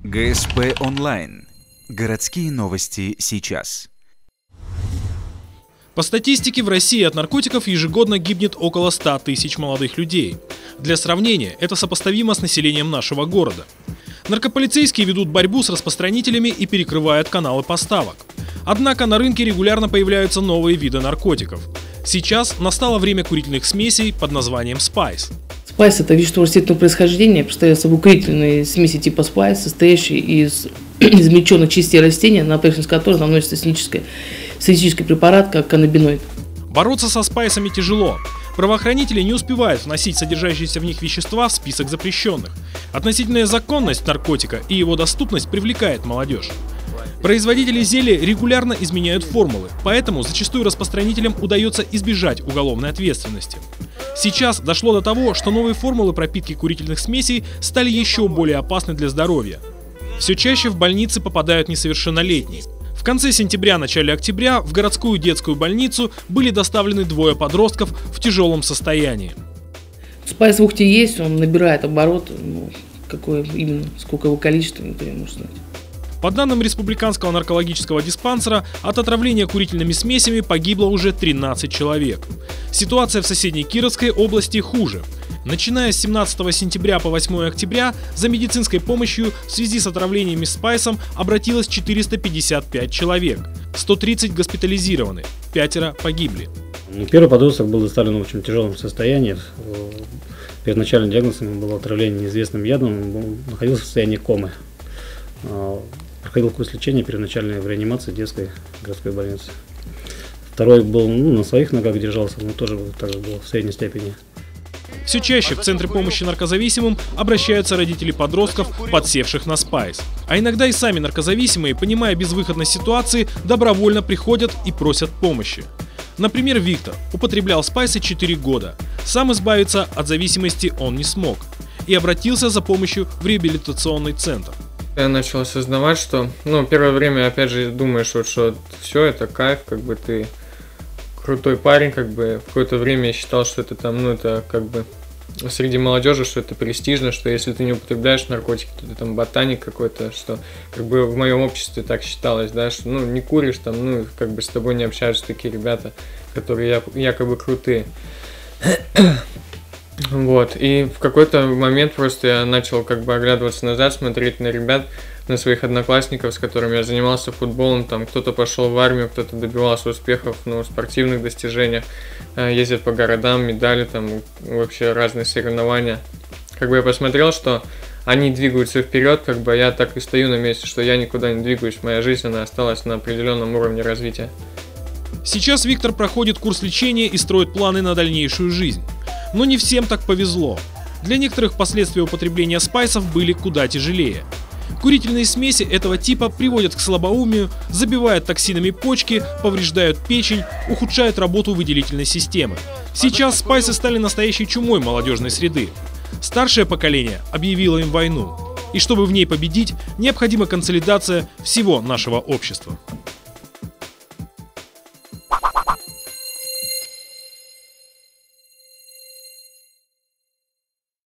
ГСП онлайн. Городские новости сейчас. По статистике, в России от наркотиков ежегодно гибнет около 100 тысяч молодых людей. Для сравнения, это сопоставимо с населением нашего города. Наркополицейские ведут борьбу с распространителями и перекрывают каналы поставок. Однако на рынке регулярно появляются новые виды наркотиков. Сейчас настало время курительных смесей под названием Spice. Spice – это вещество растительного происхождения, представляет собой курительные смеси типа Spice, состоящие из измельченных частей растения, на поверхность которых наносится синтетический препарат, как каннабиноид. Бороться со спайсами тяжело. Правоохранители не успевают вносить содержащиеся в них вещества в список запрещенных. Относительная законность наркотика и его доступность привлекает молодежь. Производители зелья регулярно изменяют формулы, поэтому зачастую распространителям удается избежать уголовной ответственности. Сейчас дошло до того, что новые формулы пропитки курительных смесей стали еще более опасны для здоровья. Все чаще в больницы попадают несовершеннолетние. В конце сентября-начале октября в городскую детскую больницу были доставлены двое подростков в тяжелом состоянии. Спайс в Ухте есть, он набирает обороты, какое именно, сколько его количество, никто не может знать. По данным Республиканского наркологического диспансера, от отравления курительными смесями погибло уже 13 человек. Ситуация в соседней Кировской области хуже. Начиная с 17 сентября по 8 октября за медицинской помощью в связи с отравлениями спайсом обратилось 455 человек, 130 госпитализированы, 5 погибли. Первый подросток был доставлен в очень тяжелом состоянии. Первоначальным диагнозом было отравление неизвестным ядом, он находился в состоянии комы. Проходил курс лечения первоначальной в реанимации детской городской больницы. Второй был на своих ногах держался, но тоже также был в средней степени. Все чаще в центры помощи наркозависимым обращаются родители подростков, подсевших на спайс. А иногда и сами наркозависимые, понимая безвыходность ситуации, добровольно приходят и просят помощи. Например, Виктор употреблял спайсы 4 года. Сам избавиться от зависимости он не смог и обратился за помощью в реабилитационный центр. Я начал осознавать, что, первое время, опять же, думаешь, что все, это кайф, ты крутой парень, в какое-то время я считал, что это это среди молодежи, что это престижно, что если ты не употребляешь наркотики, то ты ботаник какой-то, что в моем обществе так считалось, да, что не куришь с тобой не общаются такие ребята, которые якобы крутые. И в какой-то момент просто я начал оглядываться назад, смотреть на ребят, на своих одноклассников, с которыми я занимался футболом, кто-то пошел в армию, кто-то добивался успехов, в спортивных достижениях, ездит по городам, медали, вообще разные соревнования. Я посмотрел, что они двигаются вперед, я так и стою на месте, что я никуда не двигаюсь, моя жизнь, она осталась на определенном уровне развития. Сейчас Виктор проходит курс лечения и строит планы на дальнейшую жизнь. Но не всем так повезло. Для некоторых последствия употребления спайсов были куда тяжелее. Курительные смеси этого типа приводят к слабоумию, забивают токсинами почки, повреждают печень, ухудшают работу выделительной системы. Сейчас спайсы стали настоящей чумой молодежной среды. Старшее поколение объявило им войну. И чтобы в ней победить, необходима консолидация всего нашего общества.